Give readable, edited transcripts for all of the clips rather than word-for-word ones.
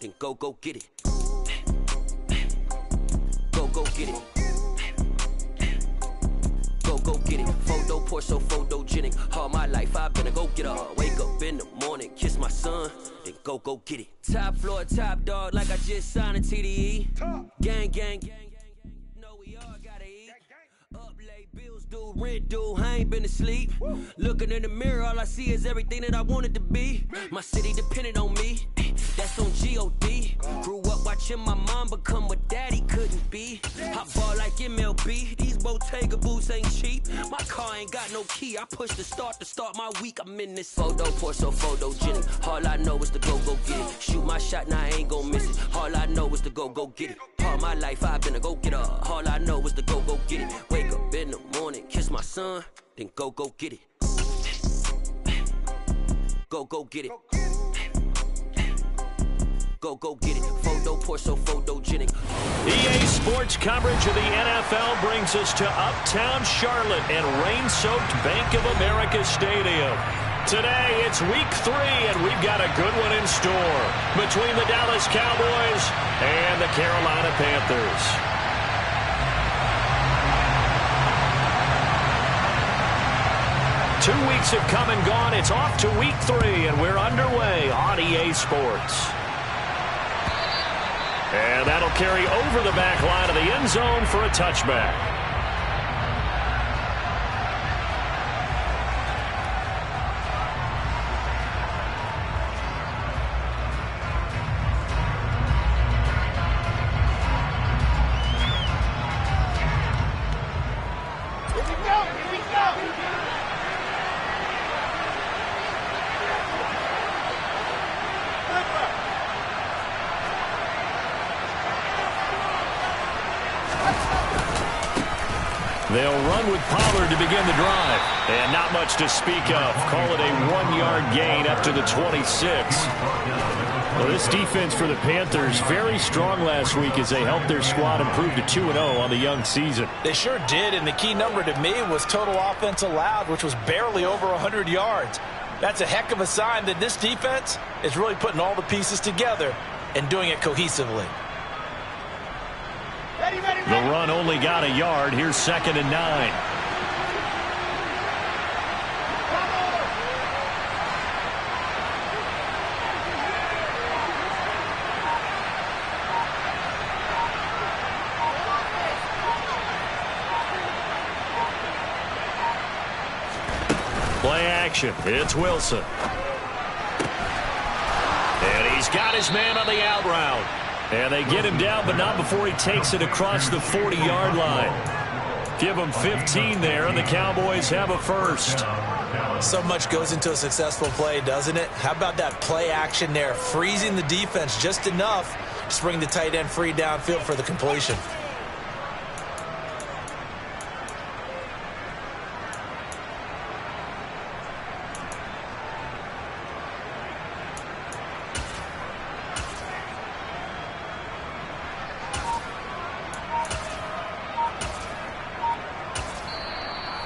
then go get it. Go get it. Go get it. Photo poor, so photogenic. All my life I've been a go-getter. Wake up in the morning, kiss my son, then go get it. Top floor, top dog, like I just signed a TDE. Gang, gang, gang. Know we all gotta eat. Up late, bills due, rent due, I ain't been asleep. Looking in the mirror, all I see is everything that I wanted to be. My city depended on me, that's on G.O.D. Grew up watching my mom become what daddy couldn't be. I ball like MLB, these Bottega boots ain't cheap. My car ain't got no key, I push the start to start my week. I'm in this photo poor, so photogenic. All I know is to go get it. Shoot my shot, now I ain't gon' miss it. All I know is to go get it. All my life I've been a go-getter. All I know is to go get it. Wake up in the morning, kiss my son, then go get it. Go get it. Go get it. Photo poor, so photogenic. EA Sports coverage of the NFL brings us to Uptown Charlotte and rain-soaked Bank of America Stadium. Today, it's week 3, and we've got a good one in store between the Dallas Cowboys and the Carolina Panthers. Two weeks have come and gone. It's off to week 3, and we're underway on EA Sports. And that'll carry over the back line of the end zone for a touchback. They'll run with Pollard to begin the drive. And not much to speak of. Call it a 1-yard gain up to the 26. Well, this defense for the Panthers, very strong last week as they helped their squad improve to 2-0 on the young season. They sure did, and the key number to me was total offense allowed, which was barely over 100 yards. That's a heck of a sign that this defense is really putting all the pieces together and doing it cohesively. The run only got a yard. Here's 2nd and 9. Play action. It's Wilson. And he's got his man on the out route. And they get him down, but not before he takes it across the 40-yard line. Give him 15 there, and the Cowboys have a first. So much goes into a successful play, doesn't it? How about that play action there, freezing the defense just enough to bring the tight end free downfield for the completion.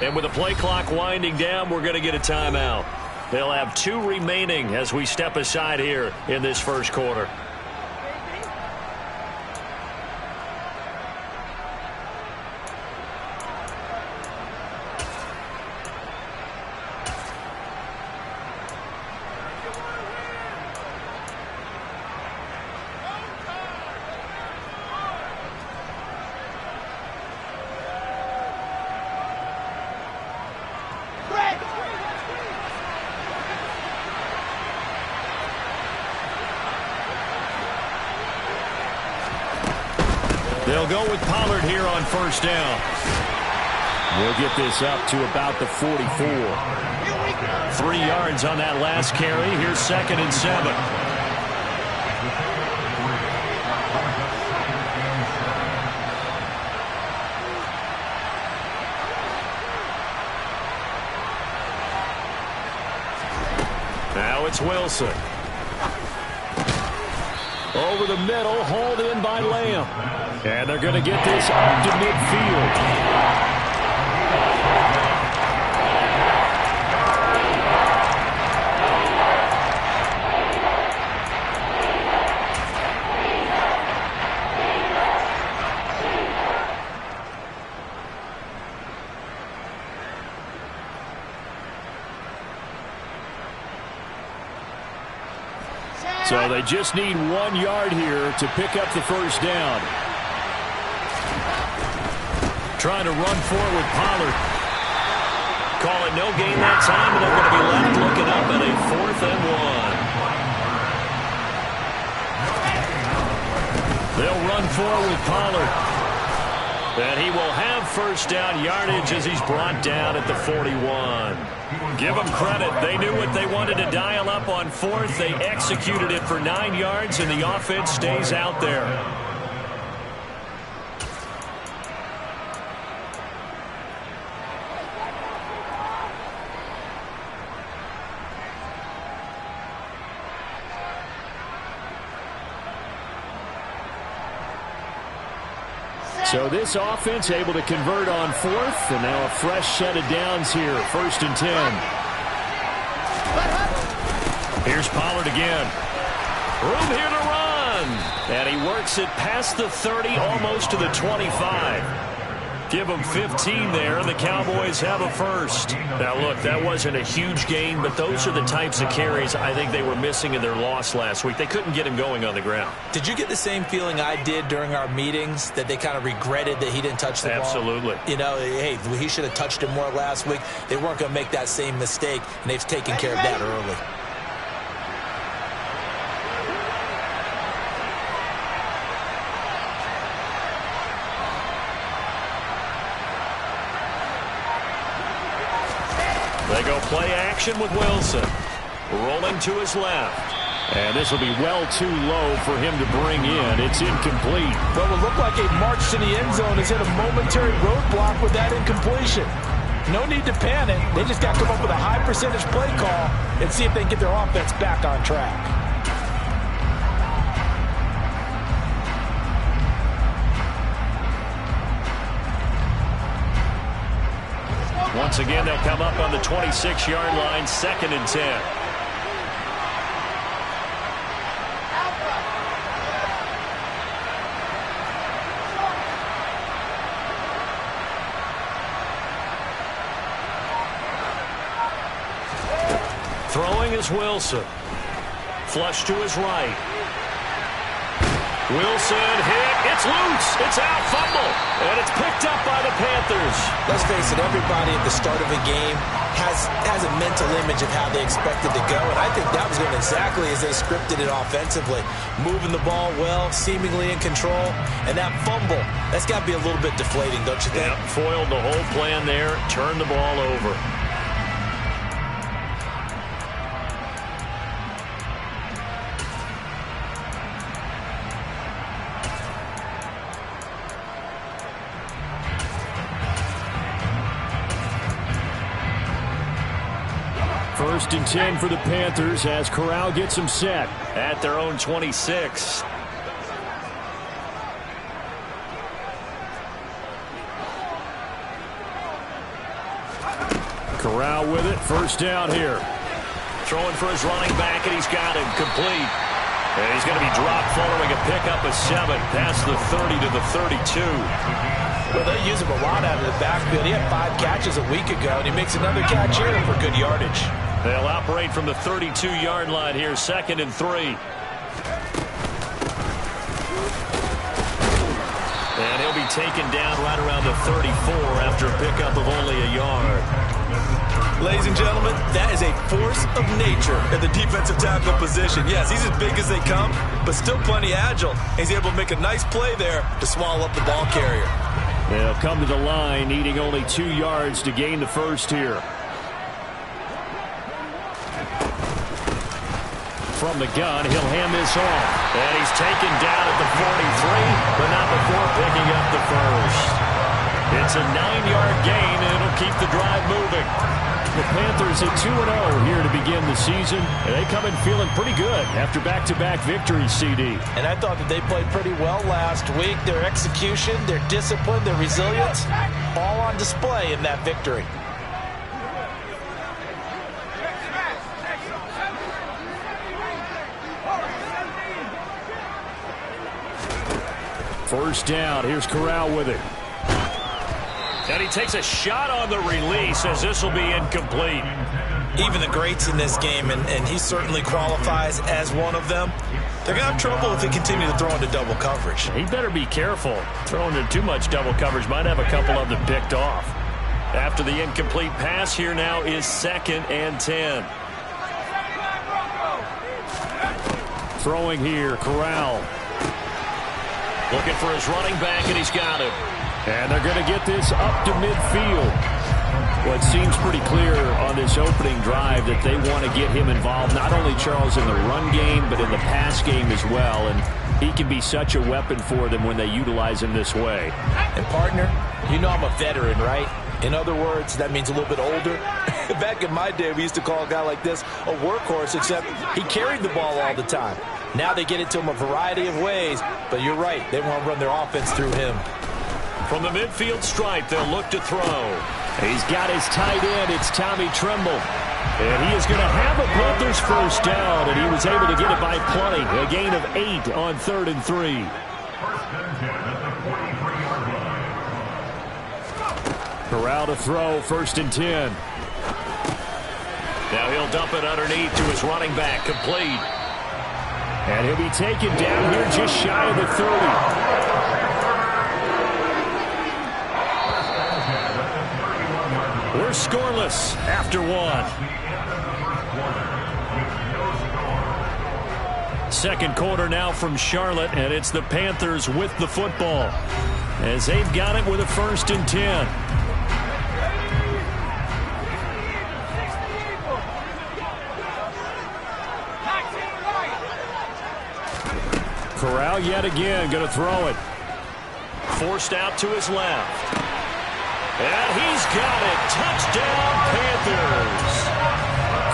And with the play clock winding down, we're going to get a timeout. They'll have 2 remaining as we step aside here in this first quarter. They'll go with Pollard here on first down. We'll get this up to about the 44. 3 yards on that last carry. Here's 2nd and 7. Now it's Wilson. Over the middle, hauled in by Lamb. And they're going to get this up to midfield. So they just need 1 yard here to pick up the first down. Trying to run forward with Pollard. Call it no gain that time, and they're going to be left looking up at a 4th and 1. They'll run forward with Pollard. And he will have first down yardage as he's brought down at the 41. Give them credit. They knew what they wanted to dial up on 4th. They executed it for 9 yards, and the offense stays out there. So this offense able to convert on 4th, and now a fresh set of downs here. 1st and 10. Here's Pollard again. Room here to run. And he works it past the 30, almost to the 25. Give them 15 there, and the Cowboys have a first. Now, look, that wasn't a huge gain, but those are the types of carries I think they were missing in their loss last week. They couldn't get him going on the ground. Did you get the same feeling I did during our meetings, that they kind of regretted that he didn't touch the ball? Absolutely. You know, hey, he should have touched it more last week. They weren't going to make that same mistake, and they've taken care of that early. They go play action with Wilson. Rolling to his left. And this will be well too low for him to bring in. It's incomplete. What will look like a march to the end zone has hit a momentary roadblock with that incompletion. No need to panic. They just got to come up with a high percentage play call and see if they can get their offense back on track. Once again, they'll come up on the 26-yard line, 2nd and 10. Throwing is Wilson. Flush to his right. Wilson hit. It's loose. It's out. Fumble. And it's picked up by the Panthers. Let's face it, everybody at the start of a game has a mental image of how they expect it to go, and I think that was going exactly as they scripted it offensively. Moving the ball well, seemingly in control, and that fumble, that's got to be a little bit deflating, don't you think? Yeah, foiled the whole plan there, turned the ball over. First and 10 for the Panthers as Corral gets them set at their own 26. Corral with it. First down here. Throwing for his running back, and he's got him complete. And he's going to be dropped following a pickup of 7 past the 30 to the 32. Well, they use him a lot out of the backfield. He had 5 catches a week ago, and he makes another catch here for good yardage. They'll operate from the 32-yard line here, 2nd and 3. And he'll be taken down right around the 34 after a pickup of only a yard. Ladies and gentlemen, that is a force of nature at the defensive tackle position. Yes, he's as big as they come, but still plenty agile. He's able to make a nice play there to swallow up the ball carrier. They'll come to the line, needing only 2 yards to gain the first here. From the gun, he'll hand this off. And he's taken down at the 43, but not before picking up the first. It's a 9-yard gain, and it'll keep the drive moving. The Panthers at 2-0 here to begin the season. And they come in feeling pretty good after back-to-back victories, CD. And I thought that they played pretty well last week. Their execution, their discipline, their resilience, all on display in that victory. First down. Here's Corral with it. And he takes a shot on the release as this will be incomplete. even the greats in this game, and he certainly qualifies as one of them, they're going to have trouble if they continue to throw into double coverage. He better be careful. Throwing into too much double coverage might have a couple of them picked off. After the incomplete pass, here now is 2nd and 10. Throwing here, Corral. Looking for his running back, and he's got him. And they're going to get this up to midfield. Well, it seems pretty clear on this opening drive that they want to get him involved, not only, Charles, in the run game, but in the pass game as well. And he can be such a weapon for them when they utilize him this way. And, partner, you know I'm a veteran, right? In other words, that means a little bit older. Back in my day, we used to call a guy like this a workhorse, except he carried the ball all the time. Now they get it to him a variety of ways, but you're right. They want to run their offense through him. From the midfield stripe, they'll look to throw. He's got his tight end. It's Tommy Tremble. And he is going to have a Panthers first down, and he was able to get it by plenty. A gain of 8 on 3rd and 3. Corral to throw, 1st and 10. Now he'll dump it underneath to his running back, complete. And he'll be taken down here just shy of the 30. We're scoreless after 1. Second quarter now from Charlotte, and it's the Panthers with the football as they've got it with a 1st and 10. Corral yet again going to throw it. Forced out to his left. And he's got it. Touchdown, Panthers.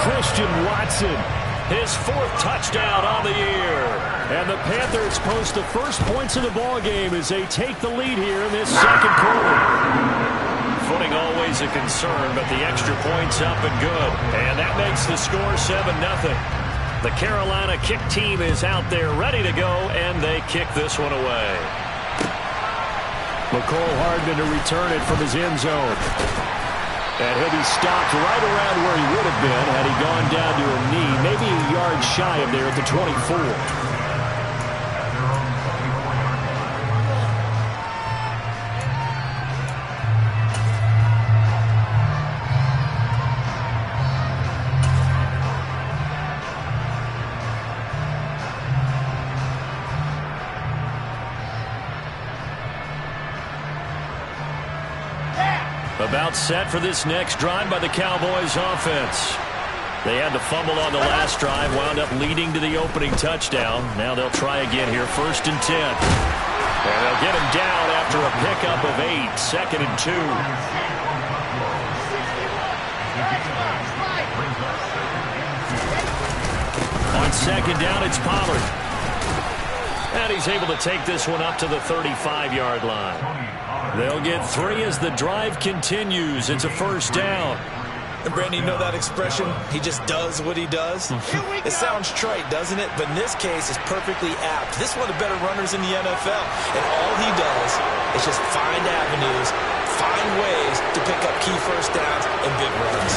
Christian Watson, his 4th touchdown on the year. And the Panthers post the first points of the ball game as they take the lead here in this second quarter. Footing always a concern, but the extra point's up and good. And that makes the score 7-0. The Carolina kick team is out there ready to go, and they kick this one away. McCole Hardman to return it from his end zone. And he'll be stopped right around where he would have been had he gone down to a knee, maybe a yard shy of there at the 24. About set for this next drive by the Cowboys offense. They had to fumble on the last drive, wound up leading to the opening touchdown. Now they'll try again here, 1st and 10. And they'll get him down after a pickup of 8, 2nd and 2. On 2nd down, it's Pollard. And he's able to take this one up to the 35-yard line. They'll get 3 as the drive continues. It's a 1st down. And, Brandon, you know that expression, he just does what he does? It sounds trite, doesn't it? But in this case, it's perfectly apt. This is one of the better runners in the NFL. And all he does is just find avenues, find ways to pick up key first downs and big runs.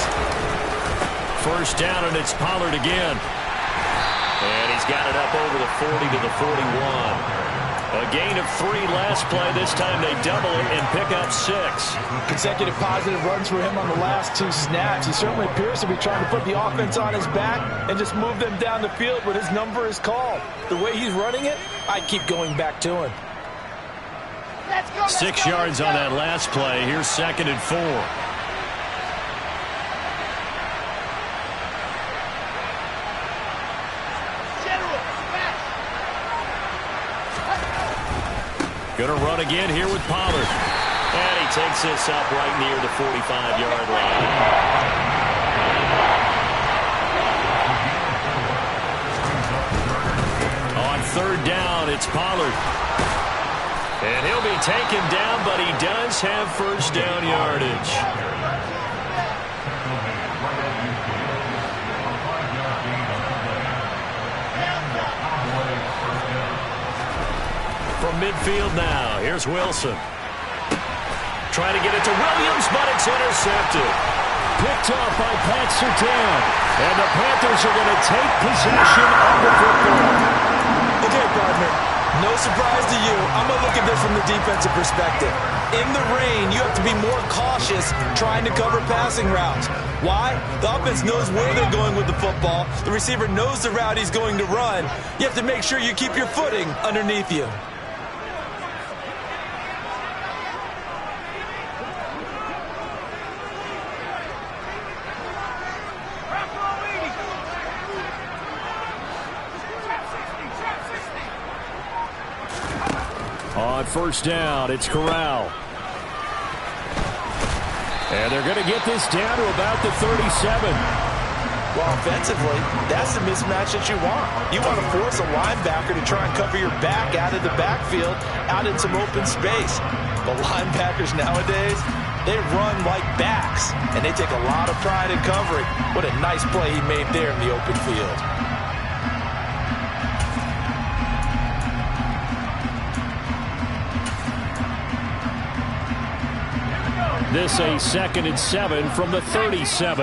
1st down, and it's Pollard again. And he's got it up over the 40 to the 41. A gain of 3 last play. This time they double it and pick up 6. Consecutive positive runs for him on the last 2 snaps. He certainly appears to be trying to put the offense on his back and just move them down the field, but his number is called. The way he's running it, I'd keep going back to him. 6 yards on that last play. Here's 2nd and 4. Going to run again here with Pollard. And he takes this up right near the 45-yard line. On 3rd down, it's Pollard. And he'll be taken down, but he does have 1st down yardage. From midfield now, here's Wilson. Trying to get it to Williams, but it's intercepted. picked off by Pat Surtain. And the Panthers are going to take possession of the football. Okay, partner. No surprise to you. I'm going to look at this from the defensive perspective. In the rain, you have to be more cautious trying to cover passing routes. Why? The offense knows where they're going with the football. The receiver knows the route he's going to run. You have to make sure you keep your footing underneath you. On first down, it's Corral. And they're going to get this down to about the 37. Well, offensively, that's the mismatch that you want. You want to force a linebacker to try and cover your back out of the backfield, out in some open space. But linebackers nowadays, they run like backs, and they take a lot of pride in covering. What a nice play he made there in the open field. This a 2nd and 7 from the 37.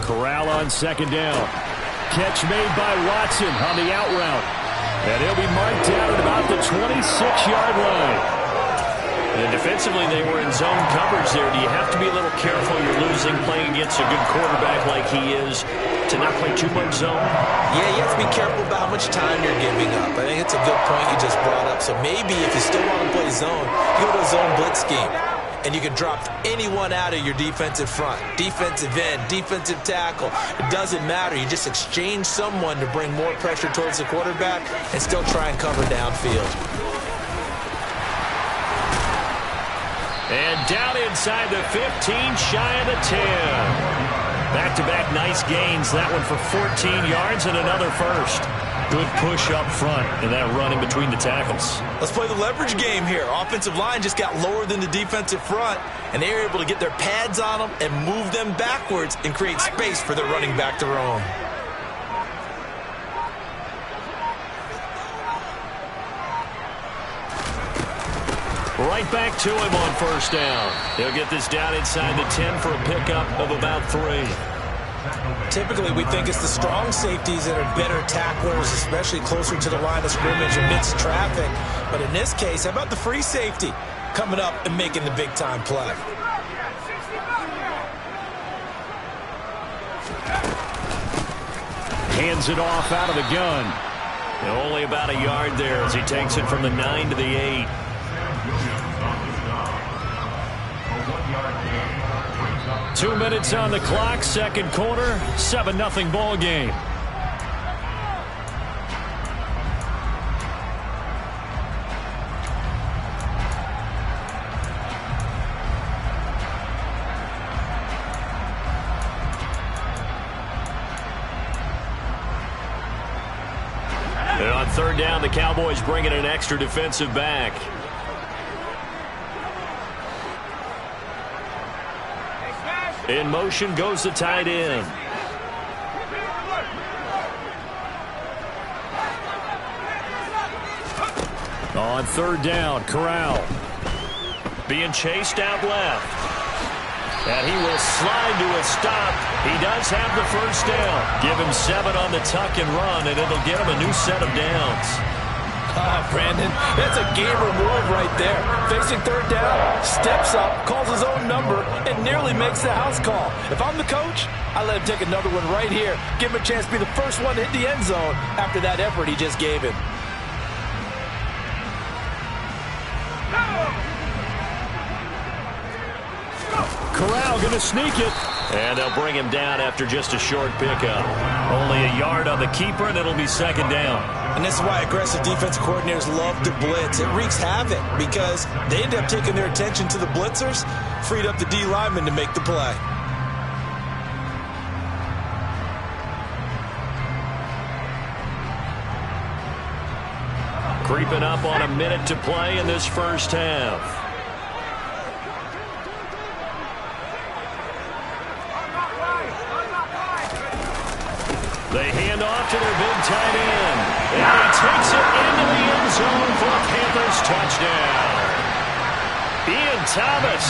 Corral on 2nd down. Catch made by Watson on the out route. And he'll be marked down at about the 26-yard line. And defensively, they were in zone coverage there. Do you have to be a little careful? You're losing playing against a good quarterback like he is to not play too much zone? Yeah, you have to be careful about how much time you're giving up. I think it's a good point you just brought up. So maybe if you still want to play zone, you go to a zone blitz scheme. And you can drop anyone out of your defensive front. Defensive end, defensive tackle. It doesn't matter. You just exchange someone to bring more pressure towards the quarterback and still try and cover downfield. And down inside the 15, shy of the 10. Back-to-back nice gains. That one for 14 yards and another first. Good push up front and that run in between the tackles. Let's play the leverage game here. Offensive line just got lower than the defensive front, and they were able to get their pads on them and move them backwards and create space for their running back to roam. Right back to him on first down. He'll get this down inside the 10 for a pickup of about 3. Typically, we think it's the strong safeties that are better tacklers, especially closer to the line of scrimmage amidst traffic. But in this case, how about the free safety coming up and making the big-time play? Hands it off out of the gun. And only about a yard there as he takes it from the 9 to the 8. Two minutes on the clock, second quarter, 7-0 ball game. And on third down, the Cowboys bring in an extra defensive back. In motion goes the tight end. On third down, Corral. Being chased out left. And he will slide to a stop. He does have the first down. Give him 7 on the tuck and run, and it'll get him a new set of downs. Brandon, that's a gamer move right there. Facing third down, steps up, calls his own number, and nearly makes the house call. If I'm the coach, I let him take another one right here. Give him a chance to be the first one to hit the end zone after that effort he just gave him. Corral going to sneak it. And they'll bring him down after just a short pickup. Only a yard on the keeper, and it'll be second down. And this is why aggressive defensive coordinators love to blitz. It wreaks havoc because they end up taking their attention to the blitzers, freed up the D lineman to make the play. Creeping up on a minute to play in this first half. They hand off to their big tight end. And he takes it into the end zone for a Panthers touchdown. Ian Thomas,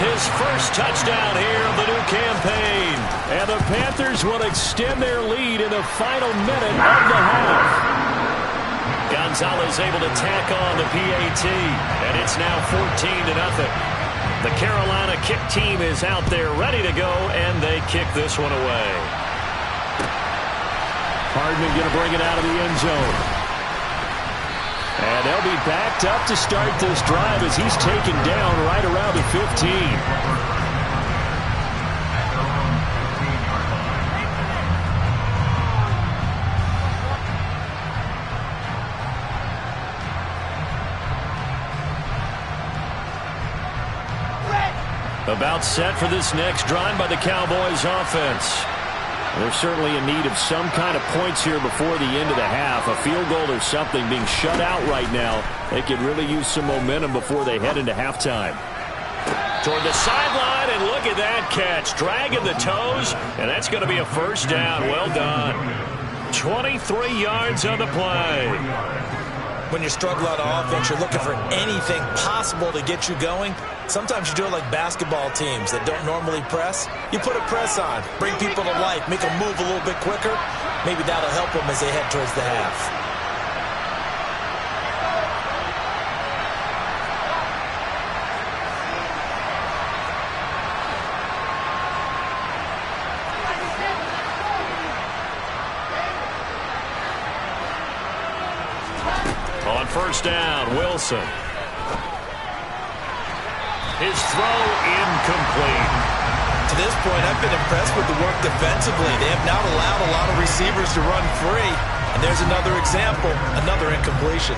his first touchdown here of the new campaign. And the Panthers will extend their lead in the final minute of the half. Gonzalez able to tack on the PAT, and it's now 14-0. The Carolina kick team is out there ready to go, and they kick this one away. Hardman going to bring it out of the end zone. And they'll be backed up to start this drive as he's taken down right around the 15. About set for this next drive by the Cowboys offense. They're certainly in need of some kind of points here before the end of the half. A field goal or something being shut out right now. They could really use some momentum before they head into halftime. Toward the sideline, and look at that catch. Dragging the toes, and that's going to be a first down. Well done. 23 yards on the play. When you struggle on offense, you're looking for anything possible to get you going. Sometimes you do it like basketball teams that don't normally press. You put a press on, bring people to life, make them move a little bit quicker. Maybe that'll help them as they head towards the half. On first down, Wilson. His throw incomplete. To this point, I've been impressed with the work defensively. They have not allowed a lot of receivers to run free. And there's another example, another incompletion.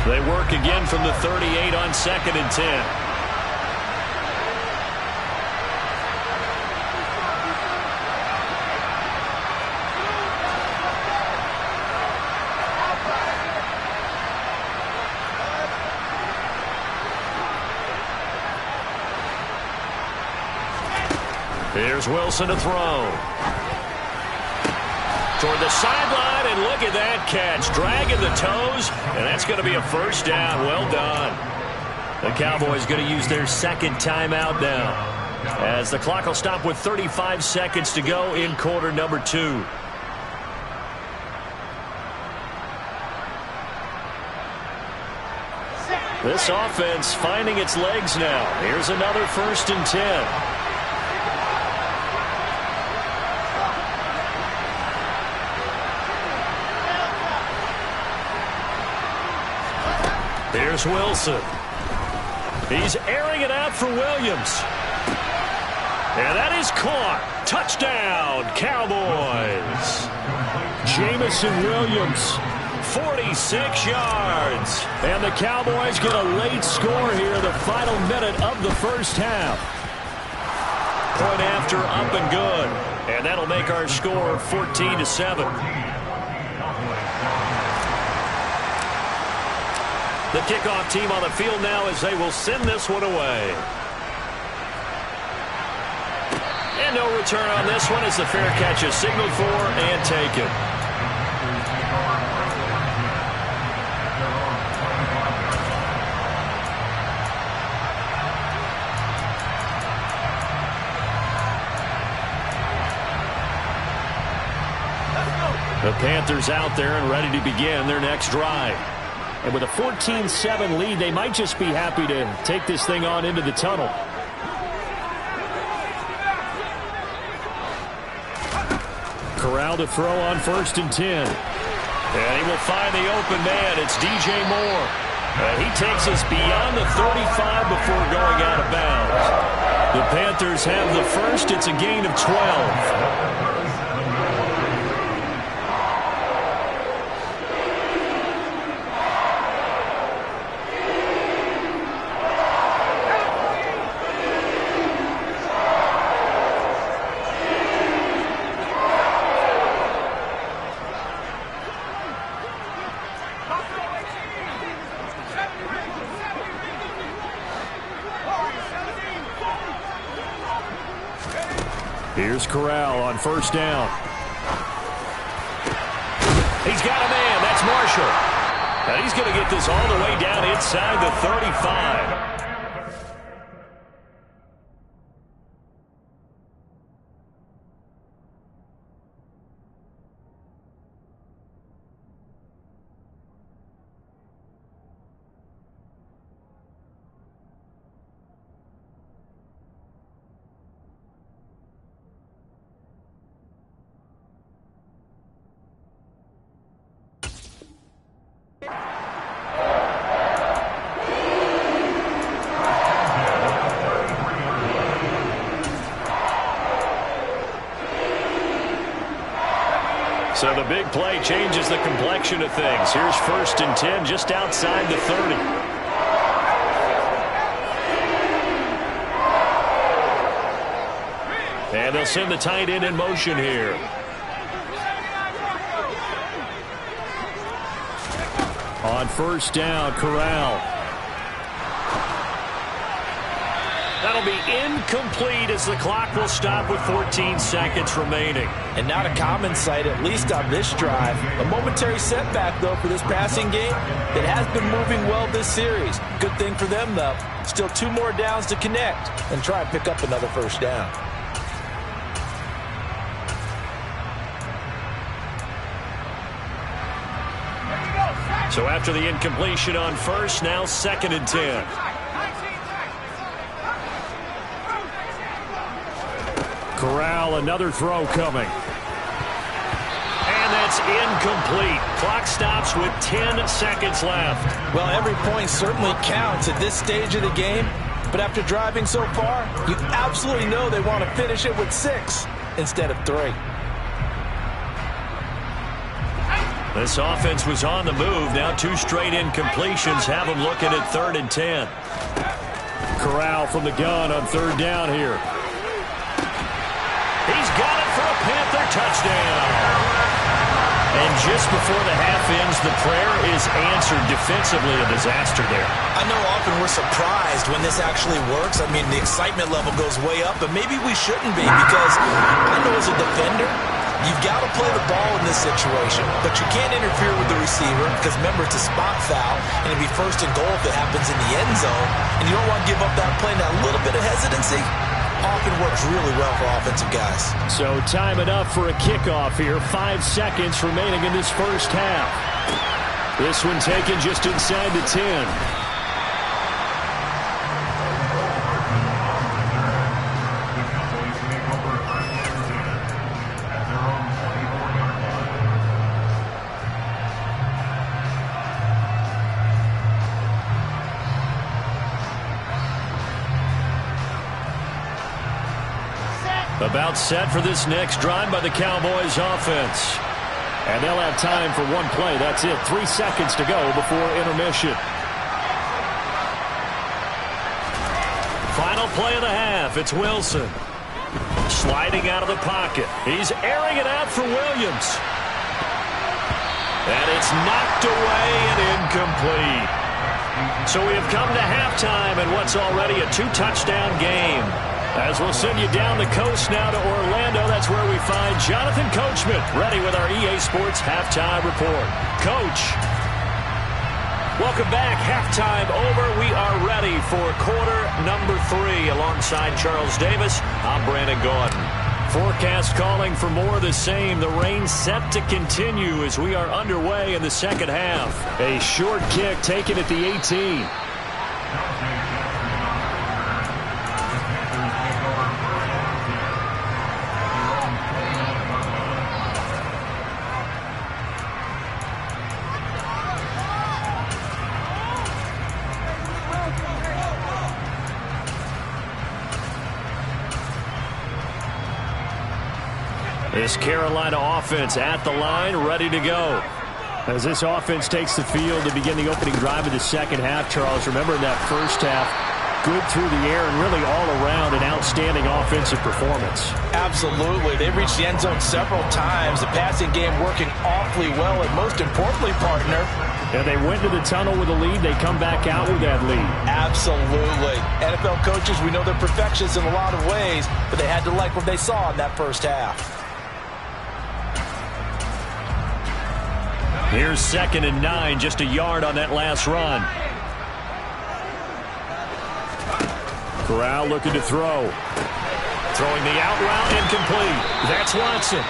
They work again from the 38 on 2nd and 10. Here's Wilson to throw. Toward the sideline, and look at that catch. Dragging the toes, and that's going to be a first down. Well done. The Cowboys going to use their second timeout now, as the clock will stop with 35 seconds to go in quarter number 2. This offense finding its legs now. Here's another 1st and 10. Here's Wilson. He's airing it out for Williams. And that is caught. Touchdown, Cowboys. Jamison Williams, 46 yards. And the Cowboys get a late score here, the final minute of the first half. Point after, up and good. And that'll make our score 14-7. The kickoff team on the field now as they will send this one away. And no return on this one as the fair catch is signaled for and taken. The Panthers out there and ready to begin their next drive. And with a 14-7 lead, they might just be happy to take this thing on into the tunnel. Corral to throw on 1st and 10. And he will find the open man. It's DJ Moore. And he takes us beyond the 35 before going out of bounds. The Panthers have the first. It's a gain of 12. Here's Corral on 1st down. He's He's got a man. That's Marshall. And he's going to get this all the way down inside the 35. So the big play changes the complexion of things. Here's 1st and 10 just outside the 30. And they'll send the tight end in motion here. On 1st down, Corral. That'll be incomplete as the clock will stop with 14 seconds remaining. And not a common sight, at least on this drive. A momentary setback, though, for this passing game that has been moving well this series. Good thing for them, though. Still 2 more downs to connect and try and pick up another 1st down. So after the incompletion on 1st, now 2nd and 10. Corral, another throw coming. And that's incomplete. Clock stops with 10 seconds left. Well, every point certainly counts at this stage of the game. But after driving so far, you absolutely know they want to finish it with 6 instead of 3. This offense was on the move. Now 2 straight incompletions have them looking at 3rd and 10. Corral from the gun on 3rd down here. He's got it for a Panther touchdown. And just before the half ends, the prayer is answered defensively. A disaster there. I know often we're surprised when this actually works. I mean, the excitement level goes way up, but maybe we shouldn't be because I know as a defender, you've got to play the ball in this situation, but you can't interfere with the receiver because, remember, it's a spot foul, and it'd be 1st and goal if it happens in the end zone, and you don't want to give up that play. That little bit of hesitancy often works really well for offensive guys. So time enough for a kickoff here. 5 seconds remaining in this 1st half. This one taken just inside the 10. About set for this next drive by the Cowboys offense. And they'll have time for 1 play. That's it. 3 seconds to go before intermission. Final play of the half. It's Wilson. Sliding out of the pocket. He's airing it out for Williams. And it's knocked away and incomplete. So we have come to halftime in what's already a 2-touchdown game. As we'll send you down the coast now to Orlando, that's where we find Jonathan Coachman, ready with our EA Sports Halftime Report. Coach, welcome back. Halftime over. We are ready for quarter number 3 alongside Charles Davis. I'm Brandon Gordon. Forecast calling for more of the same. The rain set to continue as we are underway in the 2nd half. A short kick taken at the 18. This Carolina offense at the line, ready to go. As this offense takes the field to begin the opening drive of the 2nd half, Charles, remember in that 1st half, good through the air and really all around an outstanding offensive performance. Absolutely. They reached the end zone several times. The passing game working awfully well, and most importantly, partner, and they went to the tunnel with a lead. They come back out with that lead. Absolutely. NFL coaches, we know they're perfectionists in a lot of ways, but they had to like what they saw in that 1st half. Here's 2nd and 9, just a yard on that last run. Corral looking to throw. Throwing the out route incomplete. That's Watson.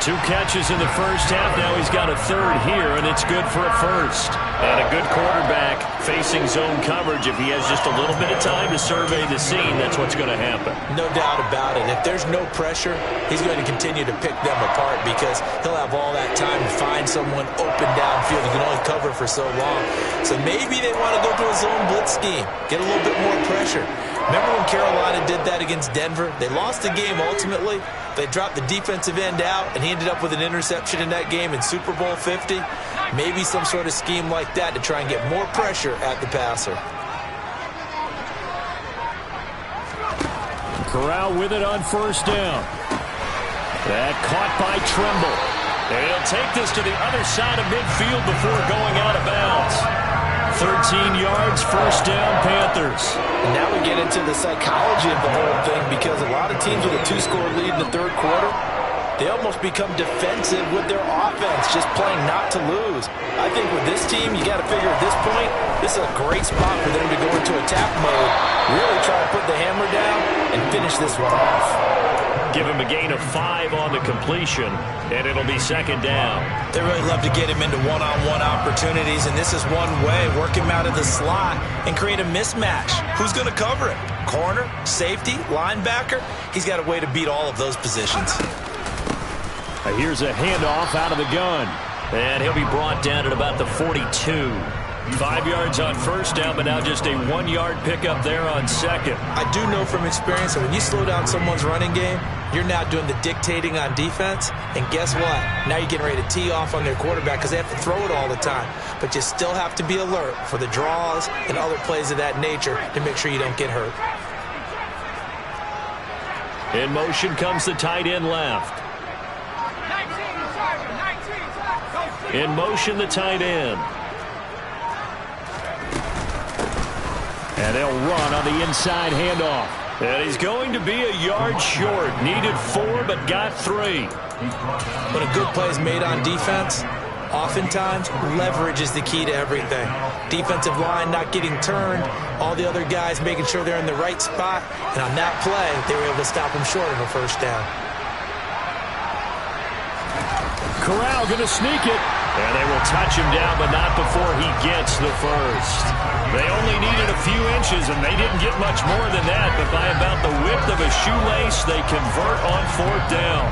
2 catches in the first half. Now he's got a 3rd here, and it's good for a 1st. And a good quarterback facing zone coverage. If he has just a little bit of time to survey the scene, that's what's going to happen. No doubt about it. If there's no pressure, he's going to continue to pick them apart because he'll have all that time to find someone open downfield. He can only cover for so long. So maybe they want to go to a zone blitz scheme, get a little bit more pressure. Remember when Carolina did that against Denver? They lost the game ultimately. They dropped the defensive end out, and he ended up with an interception in that game in Super Bowl 50. Maybe some sort of scheme like that to try and get more pressure at the passer. Corral with it on 1st down. That caught by Tremble. And he'll take this to the other side of midfield before going out of bounds. 13 yards, 1st down, Panthers. And now we get into the psychology of the whole thing because a lot of teams with a 2-score lead in the 3rd quarter, they almost become defensive with their offense, just playing not to lose. I think with this team, you got to figure at this point, this is a great spot for them to go into attack mode, really try to put the hammer down and finish this one off. Give him a gain of 5 on the completion, and it'll be 2nd down. They really love to get him into one-on-one opportunities, and this is one way, work him out of the slot and create a mismatch. Who's going to cover it? Corner, safety, linebacker? He's got a way to beat all of those positions. Here's a handoff out of the gun, and he'll be brought down at about the 42. 5 yards on 1st down, but now just a 1-yard pickup there on 2nd. I do know from experience that when you slow down someone's running game, you're now doing the dictating on defense. And guess what? Now you're getting ready to tee off on their quarterback because they have to throw it all the time. But you still have to be alert for the draws and other plays of that nature to make sure you don't get hurt. In motion comes the tight end left. In motion, the tight end. And they'll run on the inside handoff. And he's going to be a yard short. Needed 4, but got 3. When a good play is made on defense, oftentimes leverage is the key to everything. Defensive line not getting turned, all the other guys making sure they're in the right spot. And on that play, they were able to stop him short of a 1st down. Corral going to sneak it. And they will touch him down, but not before he gets the 1st. They only needed a few inches, and they didn't get much more than that. But by about the width of a shoelace, they convert on 4th down.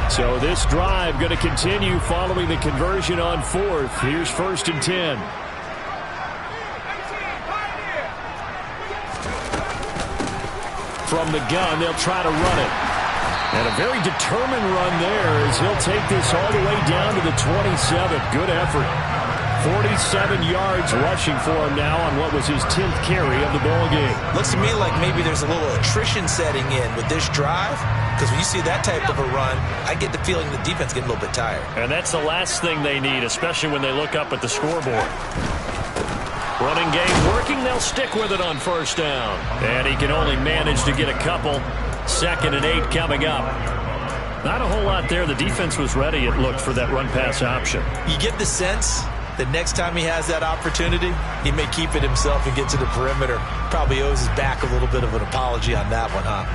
So this drive going to continue following the conversion on 4th. Here's 1st and 10. From the gun, they'll try to run it. And a very determined run there as he'll take this all the way down to the 27. Good effort. 47 yards rushing for him now on what was his 10th carry of the ball game. Looks to me like maybe there's a little attrition setting in with this drive, because when you see that type of a run, I get the feeling the defense getting a little bit tired. And that's the last thing they need, especially when they look up at the scoreboard. Running game working, they'll stick with it on 1st down. And he can only manage to get a couple. 2nd and 8 coming up. Not a whole lot there. The defense was ready, it looked, for that run-pass option. You get the sense that next time he has that opportunity, he may keep it himself and get to the perimeter. Probably owes his back a little bit of an apology on that one, huh?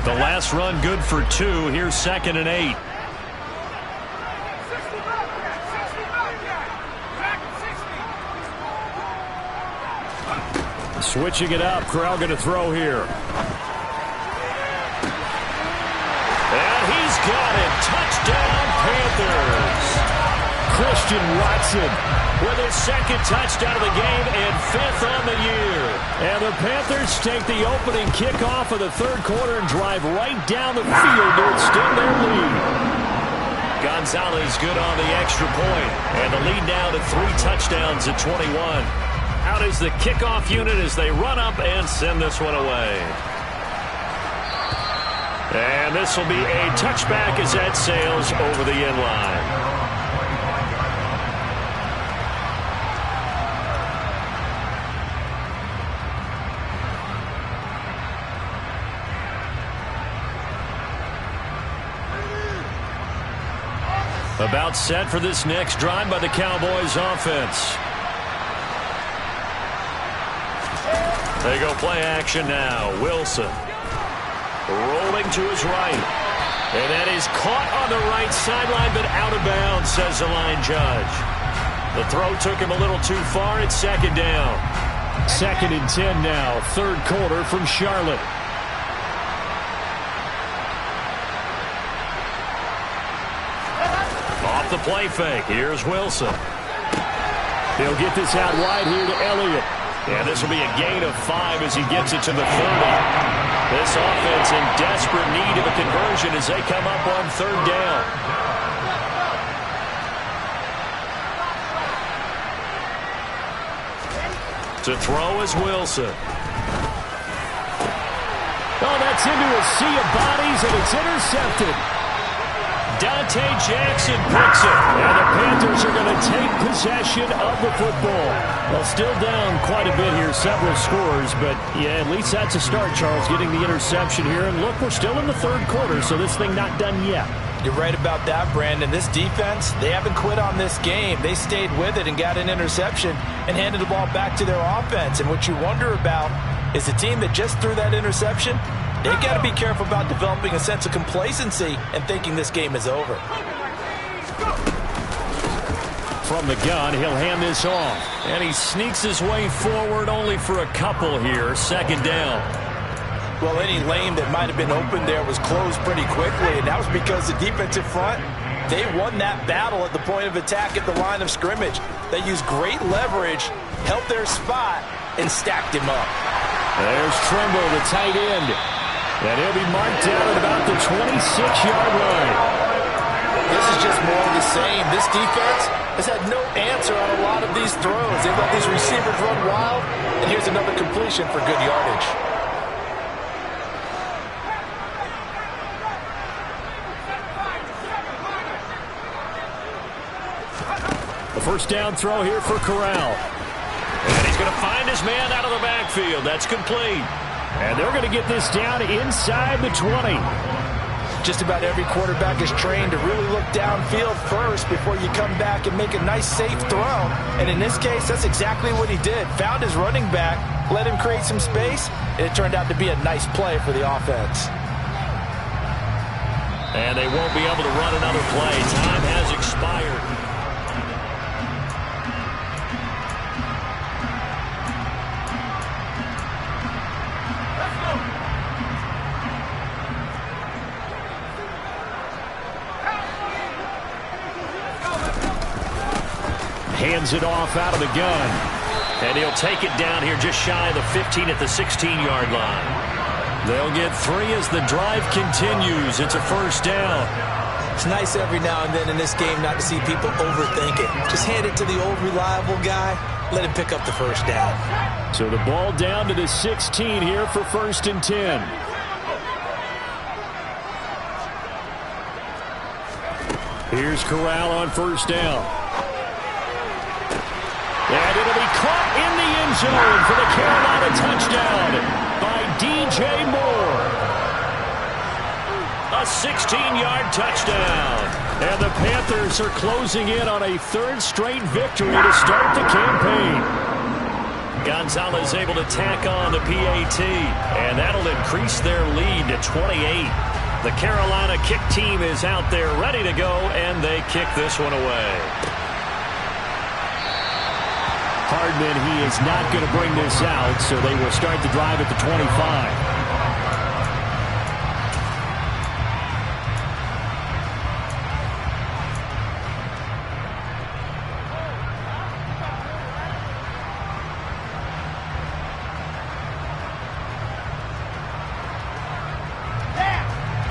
The last run good for 2. Here's 2nd and 8. Switching it up. Corral going to throw here. And he's got it. Touchdown, Panthers. Christian Watson with his 2nd touchdown of the game and 5th on the year. And the Panthers take the opening kickoff of the 3rd quarter and drive right down the field to extend their lead. Gonzalez good on the extra point. And the lead now to 3 touchdowns at 21. Out is the kickoff unit as they run up and send this one away. And this will be a touchback as that sails over the end line. About set for this next drive by the Cowboys offense. They go play action now. Wilson rolling to his right. And that is caught on the right sideline, but out of bounds, says the line judge. The throw took him a little too far. It's second down. 2nd and 10 now. 3rd quarter from Charlotte. Off the play fake. Here's Wilson. He'll get this out wide here to Elliott. And this will be a gain of 5 as he gets it to the 30. This offense in desperate need of a conversion as they come up on 3rd down. To throw is Wilson. Oh, that's into a sea of bodies, and it's intercepted. Dante Jackson picks it, and the Panthers are going to take possession of the football. Well, still down quite a bit here, several scores, but yeah, at least that's a start, Charles, getting the interception here. And look, we're still in the 3rd quarter, so this thing not done yet. You're right about that, Brandon. This defense, they haven't quit on this game. They stayed with it and got an interception and handed the ball back to their offense. And what you wonder about is the team that just threw that interception, they've got to be careful about developing a sense of complacency and thinking this game is over. From the gun, he'll hand this off. And he sneaks his way forward only for a couple here. 2nd down. Well, any lane that might have been open there was closed pretty quickly, and that was because the defensive front, they won that battle at the point of attack at the line of scrimmage. They used great leverage, held their spot, and stacked him up. There's Trimble, the tight end. And he'll be marked down at about the 26-yard line. This is just more of the same. This defense has had no answer on a lot of these throws. They've let these receivers run wild, and here's another completion for good yardage. The first down throw here for Corral. And he's going to find his man out of the backfield. That's complete. And they're going to get this down inside the 20. Just about every quarterback is trained to really look downfield first before you come back and make a nice, safe throw. And in this case, that's exactly what he did. Found his running back, let him create some space, and it turned out to be a nice play for the offense. And they won't be able to run another play. Time has expired. Hands it off out of the gun. And he'll take it down here just shy of the 15 at the 16-yard line. They'll get 3 as the drive continues. It's a first down. It's nice every now and then in this game not to see people overthink it. Just hand it to the old reliable guy. Let him pick up the first down. So the ball down to the 16 here for 1st and 10. Here's Corral on 1st down. And it'll be caught in the end zone for the Carolina touchdown by DJ Moore. A 16-yard touchdown. And the Panthers are closing in on a 3rd straight victory to start the campaign. Gonzalez able to tack on the PAT, and that'll increase their lead to 28. The Carolina kick team is out there ready to go, and they kick this one away. Hardman, he is not going to bring this out, so they will start the drive at the 25.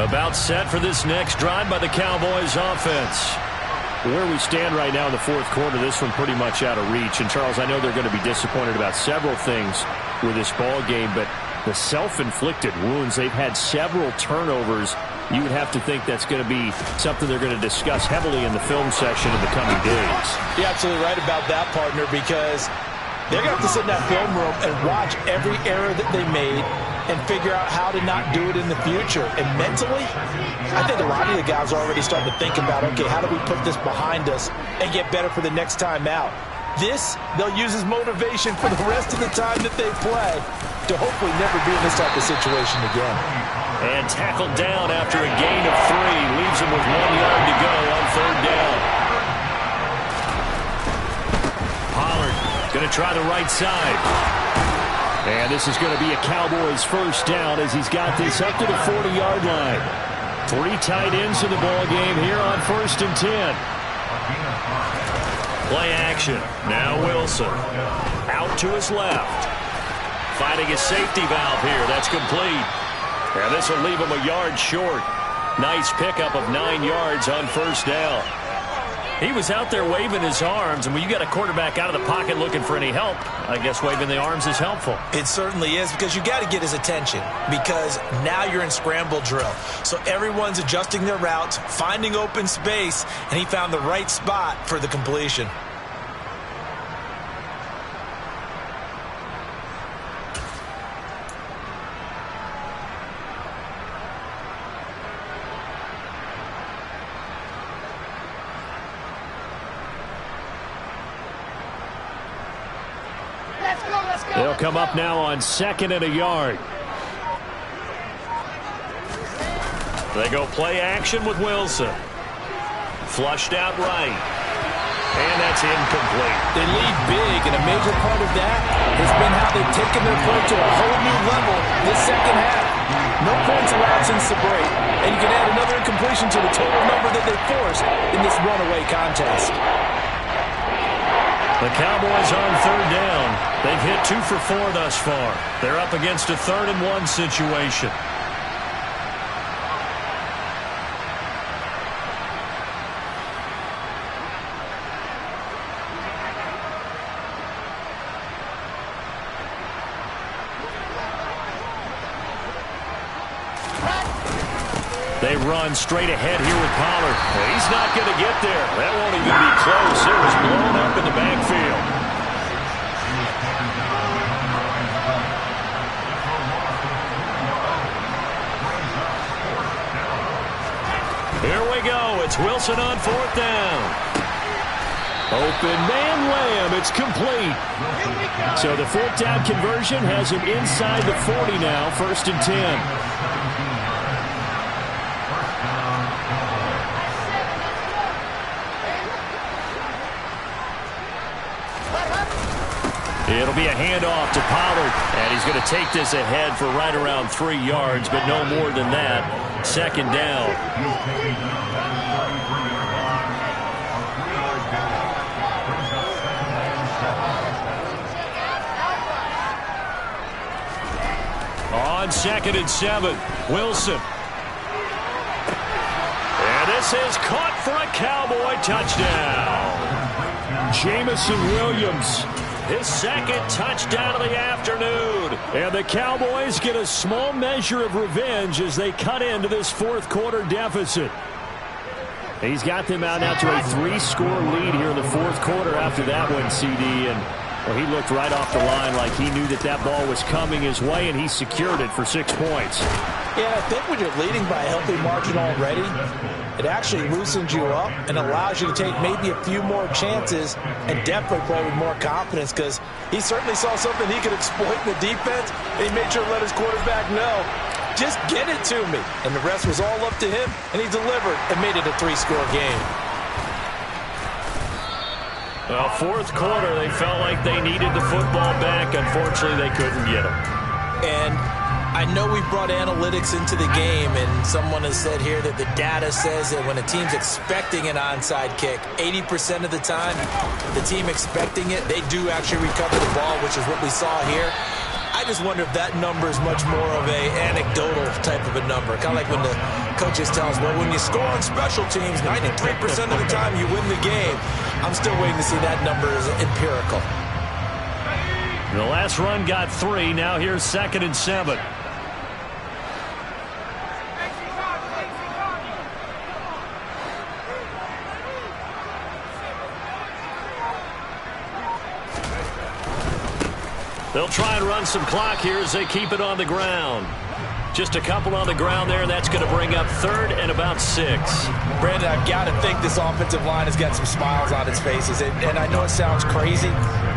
About set for this next drive by the Cowboys offense. Where we stand right now in the 4th quarter, this one pretty much out of reach. And, Charles, I know they're going to be disappointed about several things with this ball game, but the self-inflicted wounds, they've had several turnovers. You would have to think that's going to be something they're going to discuss heavily in the film section in the coming days. You're absolutely right about that, partner, because they're going to have to sit in that film room and watch every error that they made and figure out how to not do it in the future. And mentally, I think a lot of the guys are already starting to think about, okay, how do we put this behind us and get better for the next time out? This, they'll use as motivation for the rest of the time that they play to hopefully never be in this type of situation again. And tackled down after a gain of 3. Leaves him with 1 yard to go on 3rd down. Pollard going to try the right side. And this is going to be a Cowboys first down as he's got this up to the 40-yard line. 3 tight ends in the ball game here on 1st and 10. Play action. Now Wilson. Out to his left. Finding his safety valve here. That's complete. And this will leave him a yard short. Nice pickup of 9 yards on 1st down. He was out there waving his arms, and when you got a quarterback out of the pocket looking for any help, I guess waving the arms is helpful. It certainly is, because you got to get his attention, because now you're in scramble drill. So everyone's adjusting their routes, finding open space, and he found the right spot for the completion. They'll come up now on 2nd and a yard. They go play action with Wilson. Flushed out right. And that's incomplete. They lead big, and a major part of that has been how they've taken their play to a whole new level this second half. No points allowed since the break, and you can add another incompletion to the total number that they forced in this runaway contest. The Cowboys on 3rd down. They've hit 2 for 4 thus far. They're up against a 3rd and 1 situation. They run straight ahead here with Pollard. He's not going to get there. That won't even be close. It was blown up in the backfield. Here we go. It's Wilson on 4th down. Open man Lamb. It's complete. So the 4th down conversion has him inside the 40 now. 1st and 10. It'll be a handoff to Pollard, and he's going to take this ahead for right around 3 yards, but no more than that. 2nd down. On 2nd and 7, Wilson. And this is caught for a Cowboy touchdown. Jamison Williams. His 2nd touchdown of the afternoon. And the Cowboys get a small measure of revenge as they cut into this 4th quarter deficit. He's got them out now to a 3-score lead here in the 4th quarter after that one, CD. And well, he looked right off the line like he knew that that ball was coming his way, and he secured it for 6 points. Yeah, I think when you're leading by a healthy margin already, it actually loosens you up and allows you to take maybe a few more chances and definitely play with more confidence, because he certainly saw something he could exploit in the defense, and he made sure to let his quarterback know, just get it to me. And the rest was all up to him, and he delivered and made it a 3-score game. Well, 4th quarter, they felt like they needed the football back. Unfortunately, they couldn't get it. And I know we brought analytics into the game, and someone has said here that the data says that when a team's expecting an onside kick, 80% of the time, the team expecting it, they do actually recover the ball, which is what we saw here. I just wonder if that number is much more of a anecdotal type of a number. Kind of like when the coaches tell us, well, when you score on special teams, 93% of the time you win the game. I'm still waiting to see that number as empirical. The last run got 3. Now here's 2nd and 7. They'll try and run some clock here as they keep it on the ground. Just a couple on the ground there, and that's going to bring up 3rd and about 6. Brandon, I've got to think this offensive line has got some smiles on its faces. And I know it sounds crazy,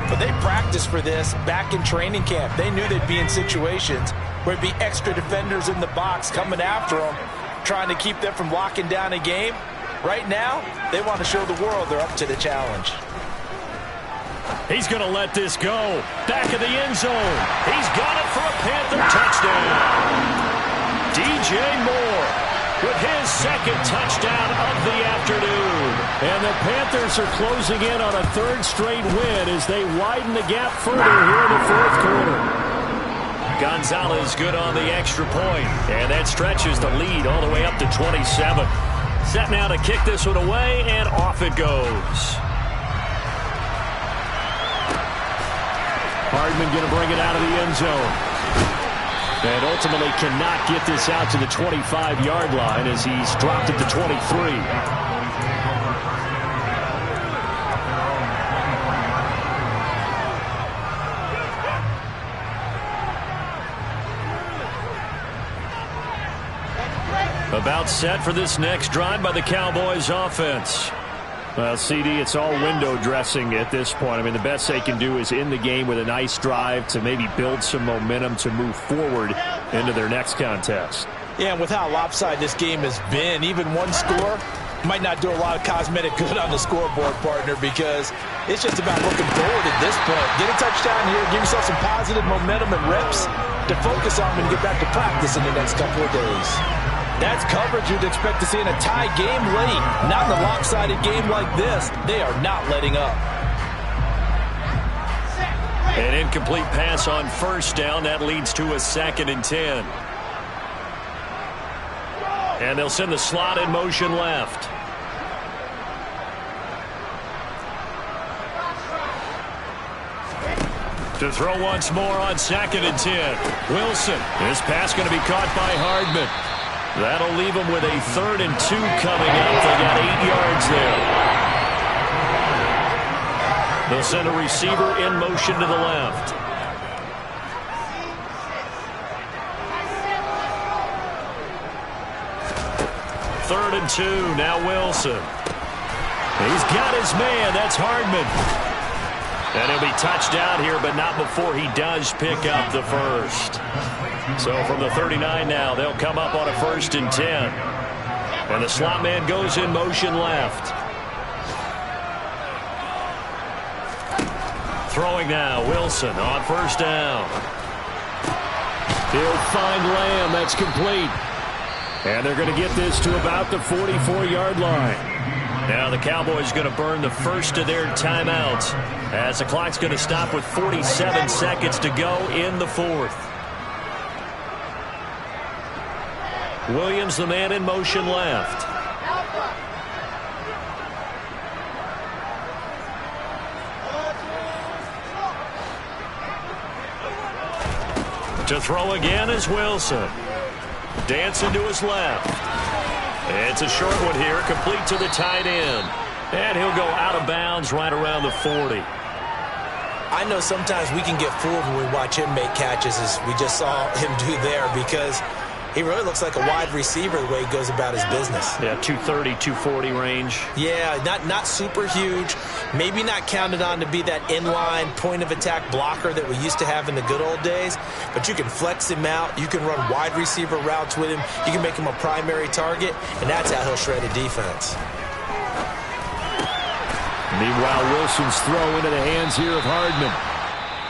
but they practiced for this back in training camp. They knew they'd be in situations where there'd be extra defenders in the box coming after them, trying to keep them from locking down a game. Right now, they want to show the world they're up to the challenge. He's going to let this go. Back of the end zone. He's got it for a Panther touchdown. DJ Moore with his 2nd touchdown of the afternoon. And the Panthers are closing in on a 3rd straight win as they widen the gap further here in the 4th quarter. Gonzalez good on the extra point, and that stretches the lead all the way up to 27. Set now to kick this one away, and off it goes. Hardman going to bring it out of the end zone. And ultimately cannot get this out to the 25-yard line as he's dropped it to 23. About set for this next drive by the Cowboys offense. Well, CD, it's all window dressing at this point. I mean, the best they can do is in the game with a nice drive to maybe build some momentum to move forward into their next contest. Yeah, and with how lopsided this game has been, even one score might not do a lot of cosmetic good on the scoreboard, partner, because it's just about looking forward at this point. Get a touchdown here, give yourself some positive momentum and reps to focus on when you get back to practice in the next couple of days. That's coverage you'd expect to see in a tie game late. Not in a lopsided game like this. They are not letting up. An incomplete pass on 1st down. That leads to a 2nd and 10. And they'll send the slot in motion left. To throw once more on 2nd and 10. Wilson. This pass going to be caught by Hardman. That'll leave them with a 3rd and 2 coming up. They got 8 yards there. They'll send a receiver in motion to the left. Third and 2. Now Wilson. He's got his man. That's Hardman. And he'll be touched down here, but not before he does pick up the 1st. So from the 39 now, they'll come up on a 1st and 10. And the slot man goes in motion left. Throwing now, Wilson on 1st down. He'll find Lamb. That's complete. And they're going to get this to about the 44-yard line. Now the Cowboys going to burn the 1st of their timeouts as the clock's going to stop with 47 seconds to go in the 4th. Williams, the man in motion left. To throw again is Wilson. Dancing to his left. It's a short one here, complete to the tight end. And he'll go out of bounds right around the 40. I know sometimes we can get fooled when we watch him make catches, as we just saw him do there, because he really looks like a wide receiver the way he goes about his business. Yeah, 230, 240 range. Yeah, not super huge. Maybe not counted on to be that inline point-of-attack blocker that we used to have in the good old days. But you can flex him out. You can run wide receiver routes with him. You can make him a primary target, and that's how he'll shred a defense. Meanwhile, Wilson's throw into the hands here of Hardman.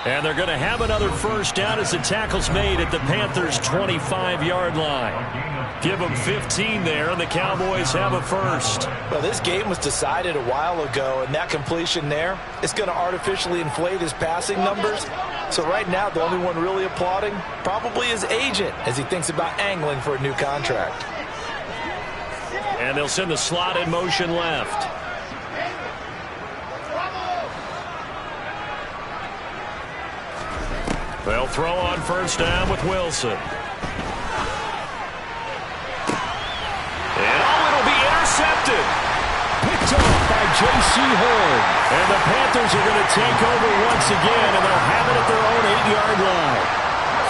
And they're going to have another 1st down as the tackle's made at the Panthers' 25-yard line. Give them 15 there, and the Cowboys have a 1st. Well, this game was decided a while ago, and that completion there is going to artificially inflate his passing numbers. So right now, the only one really applauding probably his agent as he thinks about angling for a new contract. And they'll send the slot in motion left. They'll throw on 1st down with Wilson. And it'll be intercepted. Picked off by J.C. Horn. And the Panthers are going to take over once again, and they'll have it at their own 8-yard line.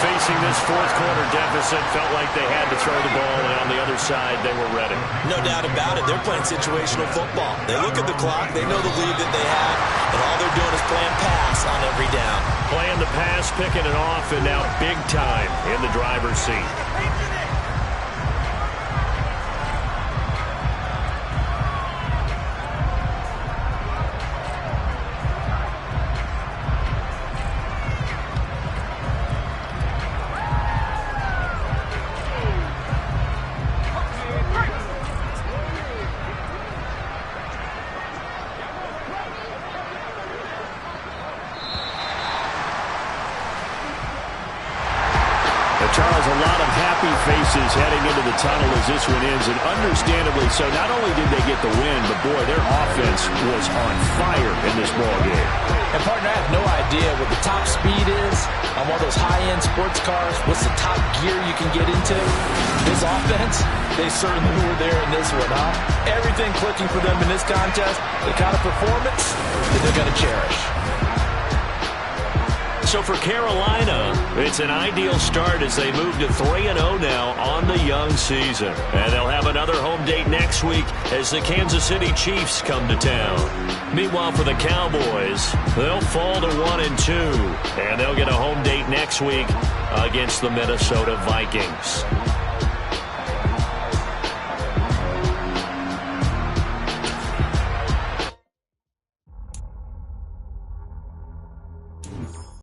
Facing this fourth-quarter deficit, felt like they had to throw the ball, and on the other side, they were ready. No doubt about it. They're playing situational football. They look at the clock. They know the lead that they have, and all they're doing is playing pass on every down. Playing the pass, picking it off, and now big time in the driver's seat. Charles, a lot of happy faces heading into the tunnel as this one ends, and understandably so. Not only did they get the win, but boy, their offense was on fire in this ball game. And partner, I have no idea what the top speed is on one of those high-end sports cars. What's the top gear you can get into? This offense, they certainly were there in this one, huh? Everything clicking for them in this contest, the kind of performance that they're going to cherish. So for Carolina, it's an ideal start as they move to 3-0 now on the young season. And they'll have another home date next week as the Kansas City Chiefs come to town. Meanwhile, for the Cowboys, they'll fall to 1-2. And they'll get a home date next week against the Minnesota Vikings.